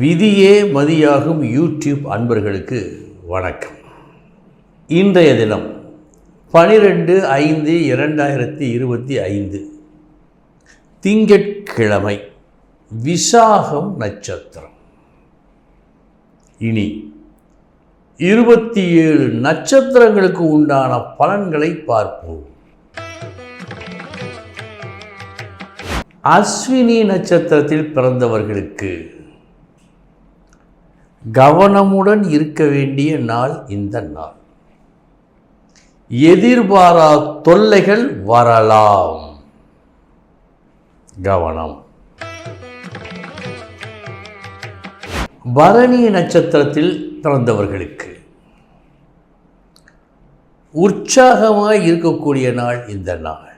விதியே மதியாகும் யூடியூப் அன்பர்களுக்கு வணக்கம். இன்றைய தினம் 12/5/2025 திங்கட்கிழமை, விசாகம் நட்சத்திரம். இனி 27 நட்சத்திரங்களுக்கு உண்டான பலன்களை பார்ப்போம். அஸ்வினி நட்சத்திரத்தில் பிறந்தவர்களுக்கு கவனமுடன் இருக்க வேண்டிய நாள் இந்த நாள். எதிர்பாரா தொல்லைகள் வரலாம், கவனம். பரணி நட்சத்திரத்தில் பிறந்தவர்களுக்கு உற்சாகமாய் இருக்கக்கூடிய நாள் இந்த நாள்.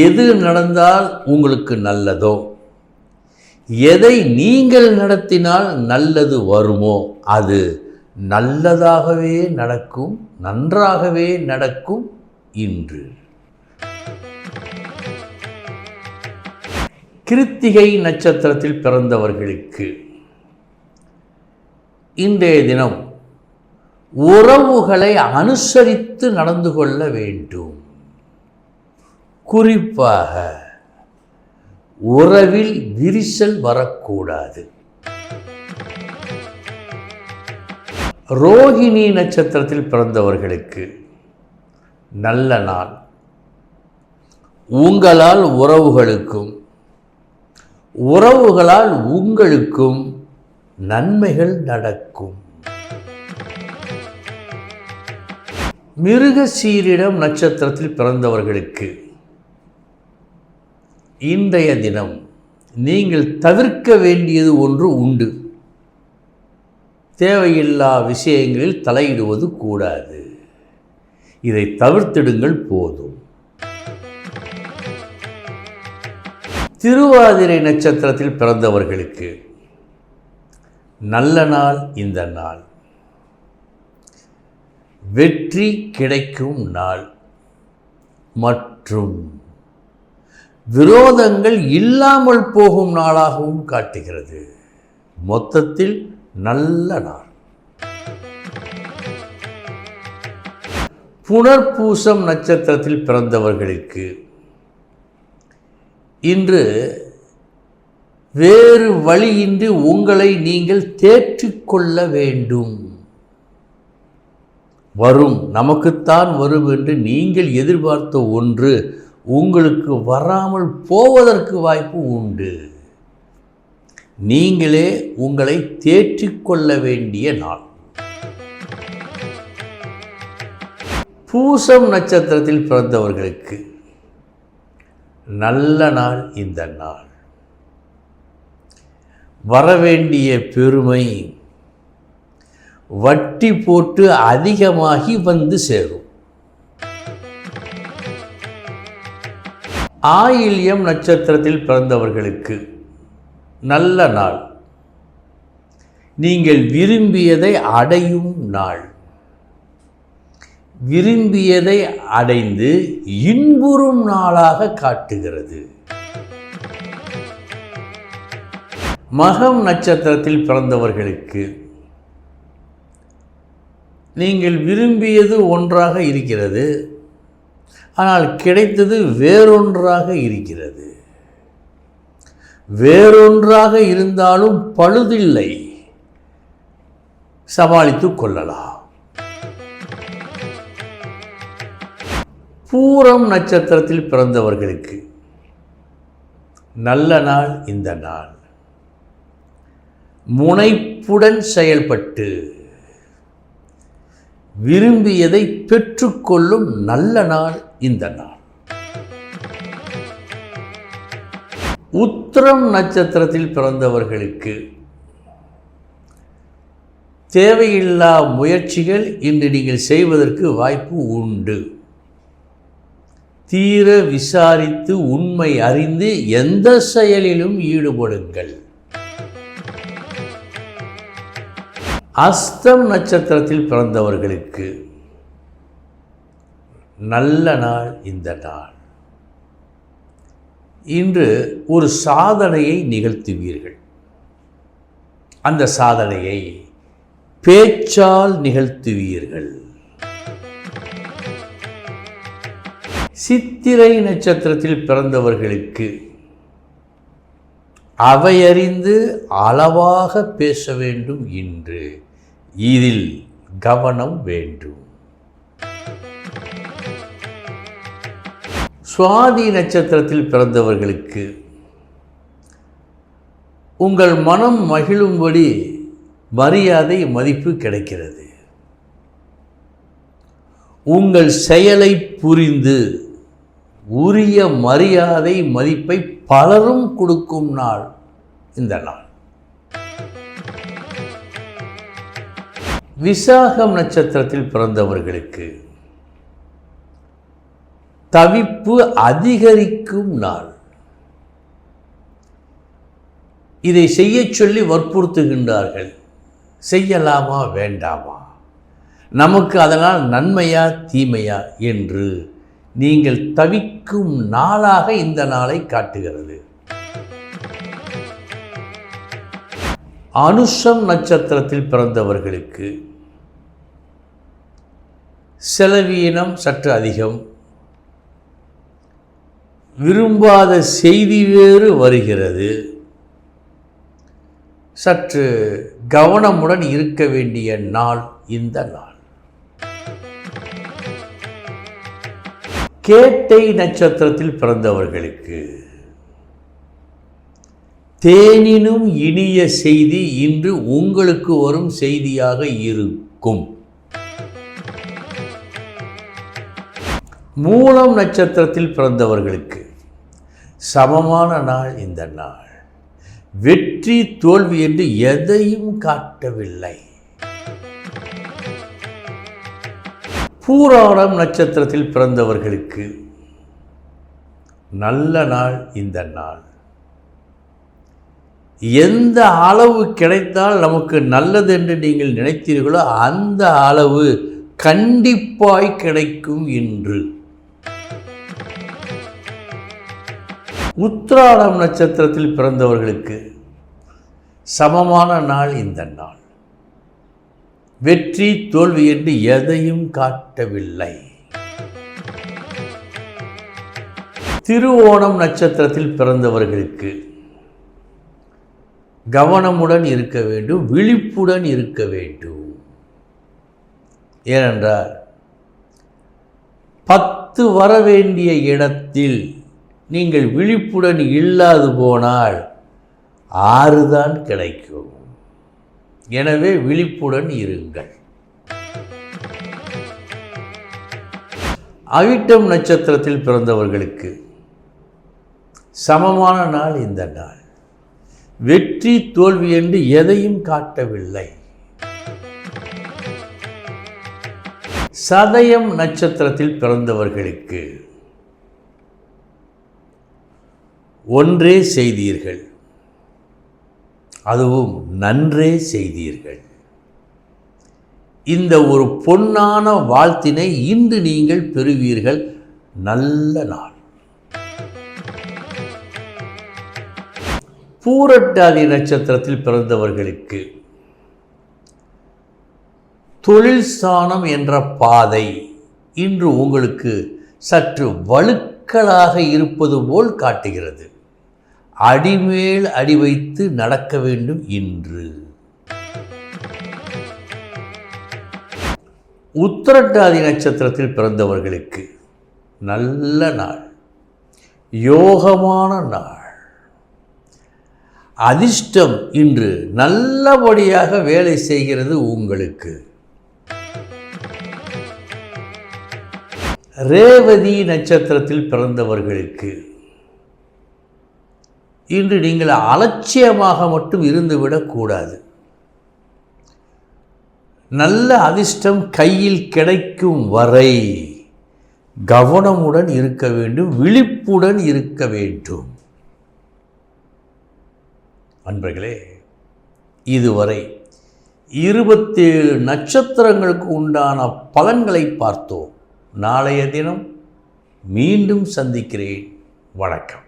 எது நடந்தால் உங்களுக்கு நல்லதோ, எதை நீங்கள் நடத்தினால் நல்லது வருமோ, அது நல்லதாகவே நடக்கும், நன்றாகவே நடக்கும். இன்று கிருத்திகை நட்சத்திரத்தில் பிறந்தவர்களுக்கு இன்றைய தினம் உறவுகளை அனுசரித்து நடந்து கொள்ள வேண்டும். குறிப்பாக உறவில் விரிசல் வரக்கூடாது. ரோகிணி நட்சத்திரத்தில் பிறந்தவர்களுக்கு நல்ல நாள். உங்களால் உறவுகளுக்கும் உறவுகளால் உங்களுக்கும் நன்மைகள் நடக்கும். மிருகசீரிடம் நட்சத்திரத்தில் பிறந்தவர்களுக்கு இன்றைய தினம் நீங்கள் தவிர்க்க வேண்டியது ஒன்று உண்டு. தேவையில்லா விஷயங்களில் தலையிடுவது கூடாது. இதை தவிர்த்திடுங்கள் போதும். திருவாதிரை நட்சத்திரத்தில் பிறந்தவர்களுக்கு நல்ல நாள் இந்த நாள். வெற்றி கிடைக்கும் நாள் மற்றும் விரோதங்கள் இல்லாமல் போகும் நாளாகவும் காட்டுகிறது. மொத்தத்தில் நல்ல நாள். புனர்பூசம் நட்சத்திரத்தில் பிறந்தவர்களுக்கு இன்று வேறு வழியின்றி உங்களை நீங்கள் தேற்றிக்கொள்ள வேண்டும். வரும், நமக்குத்தான் வரும் என்று நீங்கள் எதிர்பார்த்த ஒன்று உங்களுக்கு வராமல் போவதற்கு வாய்ப்பு உண்டு. நீங்களே உங்களை தேற்றிக்கொள்ள வேண்டிய நாள். பூசம் நட்சத்திரத்தில் பிறந்தவர்களுக்கு நல்ல நாள் இந்த நாள். வரவேண்டிய பெருமை வட்டி போட்டு அதிகமாகி வந்து சேரும். ஆயில்யம் நட்சத்திரத்தில் பிறந்தவர்களுக்கு நல்ல நாள். நீங்கள் விரும்பியதை அடையும் நாள். விரும்பியதை அடைந்து இன்புறும் நாளாக காட்டுகிறது. மகம் நட்சத்திரத்தில் பிறந்தவர்களுக்கு நீங்கள் விரும்பியது ஒன்றாக இருக்கிறது, ஆனால் கிடைத்தது வேறொன்றாக இருக்கிறது. வேறொன்றாக இருந்தாலும் பழுதில்லை, சமாளித்துக் கொள்ளலாம். பூரம் நட்சத்திரத்தில் பிறந்தவர்களுக்கு நல்ல நாள் இந்த நாள். முனைப்புடன் செயல்பட்டு விரும்பியதை பெற்றுக்கொள்ளும் நல்ல நாள் இந்த நாள். உத்திரம் நட்சத்திரத்தில் பிறந்தவர்களுக்கு தேவையில்லா முயற்சிகள் இன்று நீங்கள் செய்வதற்கு வாய்ப்பு உண்டு. தீர விசாரித்து உண்மை அறிந்து எந்த செயலிலும் ஈடுபடுங்கள். அஸ்தம் நட்சத்திரத்தில் பிறந்தவர்களுக்கு நல்ல நாள் இந்த நாள். இன்று ஒரு சாதனையை நிகழ்த்துவீர்கள். அந்த சாதனையை பேச்சால் நிகழ்த்துவீர்கள். சித்திரை நட்சத்திரத்தில் பிறந்தவர்களுக்கு அவையறிந்து அளவாக பேச வேண்டும். இன்று இதில் கவனம் வேண்டும். சுவாதி நட்சத்திரத்தில் பிறந்தவர்களுக்கு உங்கள் மனம் மகிழும்படி மரியாதை மதிப்பு கிடைக்கிறது. உங்கள் செயலை புரிந்து உரிய மரியாதை மதிப்பை பலரும் கொடுக்கும் நாள் இந்த நாள். விசாகம் நட்சத்திரத்தில் பிறந்தவர்களுக்கு தவிப்பு அதிகரிக்கும் நாள். இதை செய்ய சொல்லி வற்புறுத்துகின்றார்கள். செய்யலாமா வேண்டாமா, நமக்கு அதனால் நன்மையா தீமையா என்று நீங்கள் தவிக்கும் நாளாக இந்த நாளை காட்டுகிறது. அனுஷம் நட்சத்திரத்தில் பிறந்தவர்களுக்கு செலவீனம் சற்று அதிகம். விரும்பாத செய்தி வேறு வருகிறது. சற்று கவனமுடன் இருக்க வேண்டிய நாள் இந்த நாள். கேட்டை நட்சத்திரத்தில் பிறந்தவர்களுக்கு தேனினும் இனிய செய்தி இன்று உங்களுக்கு வரும் செய்தியாக இருக்கும். மூலம் நட்சத்திரத்தில் பிறந்தவர்களுக்கு சமமான நாள் இந்த நாள். வெற்றி தோல்வி என்று எதையும் காட்டவில்லை. பூராடம் நட்சத்திரத்தில் பிறந்தவர்களுக்கு நல்ல நாள் இந்த நாள். எந்த அளவு கிடைத்தால் நமக்கு நல்லது என்று நீங்கள் நினைத்தீர்களோ அந்த அளவு கண்டிப்பாய் கிடைக்கும் இன்று. உத்திராடம் நட்சத்திரத்தில் பிறந்தவர்களுக்கு சமமான நாள் இந்த நாள். வெற்றி தோல்வி என்று எதையும் காட்டவில்லை. திருவோணம் நட்சத்திரத்தில் பிறந்தவர்களுக்கு கவனமுடன் இருக்க வேண்டும், விழிப்புடன் இருக்க வேண்டும். ஏனென்றால் 10 வர வேண்டிய இடத்தில் நீங்கள் விழிப்புடன் இல்லாது போனால் 6 தான் கிடைக்கும். எனவே விழிப்புடன் இருங்கள். அவிட்டம் நட்சத்திரத்தில் பிறந்தவர்களுக்கு சமமான நாள் இந்த நாள். வெற்றி தோல்வி என்று எதையும் காட்டவில்லை. சதயம் நட்சத்திரத்தில் பிறந்தவர்களுக்கு ஒன்றே செய்தீர்கள், அதுவும் நன்றே செய்தீர்கள். இந்த ஒரு பொன்னான வாழ்த்தினை இன்று நீங்கள் பெறுவீர்கள். நல்ல நாள். பூரட்டாதி நட்சத்திரத்தில் பிறந்தவர்களுக்கு தொழில் ஸ்தானம் என்ற பாதை இன்று உங்களுக்கு சற்று வழுக்கலாக இருப்பது போல் காட்டுகிறது. அடிமேல் அடி வைத்து நடக்க வேண்டும் இன்று. உத்திரட்டாதி நட்சத்திரத்தில் பிறந்தவர்களுக்கு நல்ல நாள், யோகமான நாள். அதிர்ஷ்டம் இன்று நல்லபடியாக வேலை செய்கிறது உங்களுக்கு. ரேவதி நட்சத்திரத்தில் பிறந்தவர்களுக்கு இன்று நீங்கள் அலட்சியமாக மட்டும் இருந்துவிடக்கூடாது. நல்ல அதிர்ஷ்டம் கையில் கிடைக்கும் வரை கவனமுடன் இருக்க வேண்டும், விழிப்புடன் இருக்க வேண்டும். அன்பர்களே, இதுவரை 27 நட்சத்திரங்களுக்கு உண்டான பலன்களை பார்த்தோம். நாளைய தினம் மீண்டும் சந்திக்கிறேன். வணக்கம்.